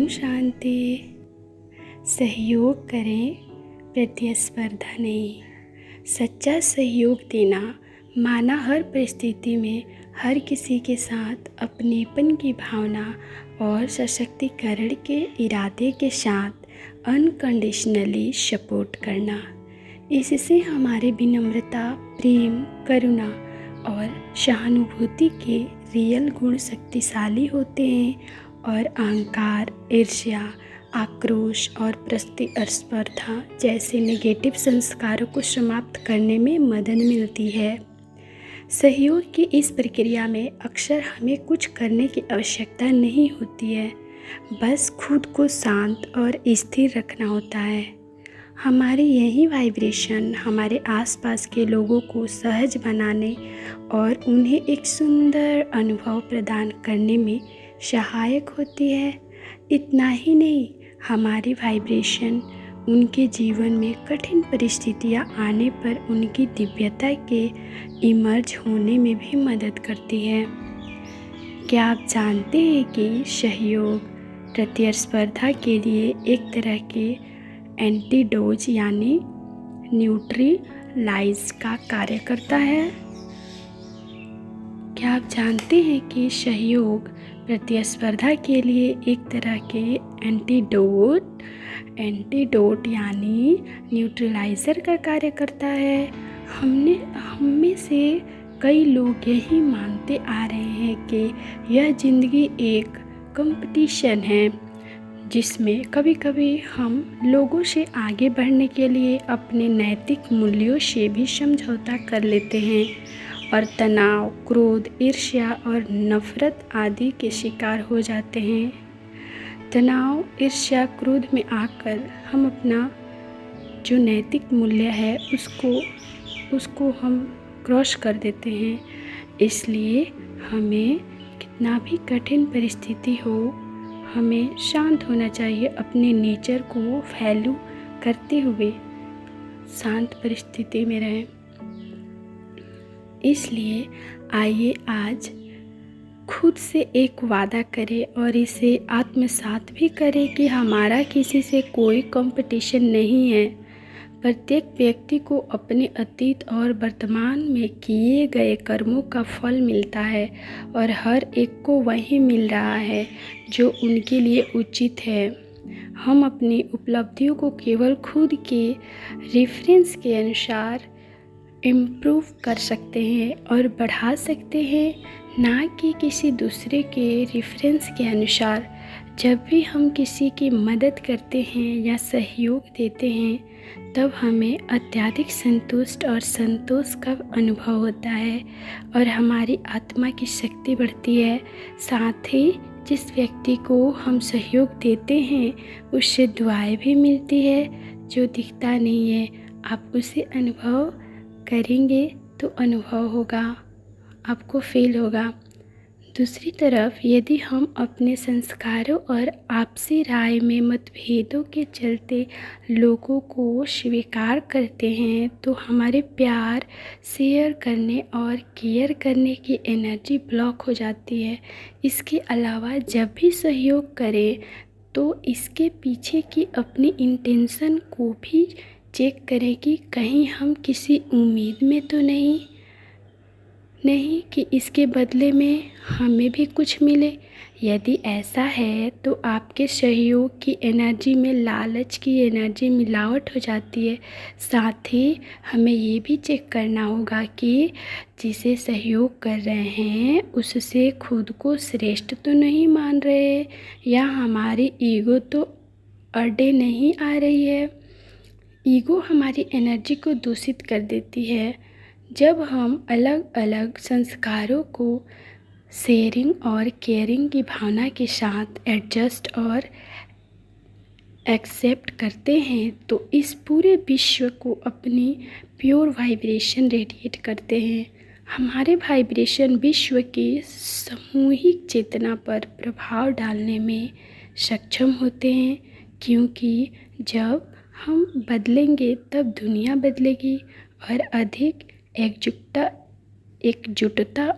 ओम शांति। सहयोग करें, प्रतिस्पर्धा नहीं। सच्चा सहयोग देना माना हर परिस्थिति में हर किसी के साथ अपनेपन की भावना और सशक्तिकरण के इरादे के साथ अनकंडीशनली सपोर्ट करना। इससे हमारे विनम्रता, प्रेम, करुणा और सहानुभूति के रियल गुण शक्तिशाली होते हैं और अहंकार, ईर्ष्या, आक्रोश और प्रतिस्पर्धा जैसे नेगेटिव संस्कारों को समाप्त करने में मदद मिलती है। सहयोग की इस प्रक्रिया में अक्सर हमें कुछ करने की आवश्यकता नहीं होती है, बस खुद को शांत और स्थिर रखना होता है। हमारी यही वाइब्रेशन हमारे आसपास के लोगों को सहज बनाने और उन्हें एक सुंदर अनुभव प्रदान करने में सहायक होती है। इतना ही नहीं, हमारी वाइब्रेशन उनके जीवन में कठिन परिस्थितियां आने पर उनकी दिव्यता के इमर्ज होने में भी मदद करती है। क्या आप जानते हैं कि सहयोग प्रतिस्पर्धा के लिए एक तरह के एंटीडोज यानी न्यूट्रलाइज का कार्य करता है? क्या आप जानते हैं कि सहयोग प्रतिस्पर्धा के लिए एक तरह के एंटीडोट यानी न्यूट्रलाइज़र का कार्य करता है? हम में से कई लोग यही मानते आ रहे हैं कि यह ज़िंदगी एक कंपटीशन है, जिसमें कभी कभी हम लोगों से आगे बढ़ने के लिए अपने नैतिक मूल्यों से भी समझौता कर लेते हैं और तनाव, क्रोध, ईर्ष्या और नफरत आदि के शिकार हो जाते हैं। तनाव, ईर्ष्या, क्रोध में आकर हम अपना जो नैतिक मूल्य है उसको हम क्रॉस कर देते हैं। इसलिए हमें कितना भी कठिन परिस्थिति हो, हमें शांत होना चाहिए। अपने नेचर को वैल्यू करते हुए शांत परिस्थिति में रहें। इसलिए आइए आज खुद से एक वादा करें और इसे आत्मसात भी करें कि हमारा किसी से कोई कंपटीशन नहीं है। प्रत्येक व्यक्ति को अपने अतीत और वर्तमान में किए गए कर्मों का फल मिलता है और हर एक को वही मिल रहा है जो उनके लिए उचित है। हम अपनी उपलब्धियों को केवल खुद के रेफरेंस के अनुसार इम्प्रूव कर सकते हैं और बढ़ा सकते हैं, ना कि किसी दूसरे के रेफरेंस के अनुसार। जब भी हम किसी की मदद करते हैं या सहयोग देते हैं, तब हमें अत्यधिक संतुष्ट और संतोष का अनुभव होता है और हमारी आत्मा की शक्ति बढ़ती है। साथ ही जिस व्यक्ति को हम सहयोग देते हैं उससे दुआएं भी मिलती है जो दिखता नहीं है। आप उसे अनुभव करेंगे तो अनुभव होगा, आपको फील होगा। दूसरी तरफ यदि हम अपने संस्कारों और आपसी राय में मतभेदों के चलते लोगों को स्वीकार करते हैं, तो हमारे प्यार, शेयर करने और केयर करने की एनर्जी ब्लॉक हो जाती है। इसके अलावा जब भी सहयोग करें तो इसके पीछे की अपनी इंटेंशन को भी चेक करें कि कहीं हम किसी उम्मीद में तो नहीं कि इसके बदले में हमें भी कुछ मिले। यदि ऐसा है तो आपके सहयोग की एनर्जी में लालच की एनर्जी मिलावट हो जाती है। साथ ही हमें ये भी चेक करना होगा कि जिसे सहयोग कर रहे हैं उससे खुद को श्रेष्ठ तो नहीं मान रहे या हमारी ईगो तो अड्डे नहीं आ रही है। ईगो हमारी एनर्जी को दूषित कर देती है। जब हम अलग अलग संस्कारों को शेयरिंग और केयरिंग की भावना के साथ एडजस्ट और एक्सेप्ट करते हैं तो इस पूरे विश्व को अपनी प्योर वाइब्रेशन रेडिएट करते हैं। हमारे वाइब्रेशन विश्व की सामूहिक चेतना पर प्रभाव डालने में सक्षम होते हैं, क्योंकि जब हम बदलेंगे तब दुनिया बदलेगी और अधिक एकजुटता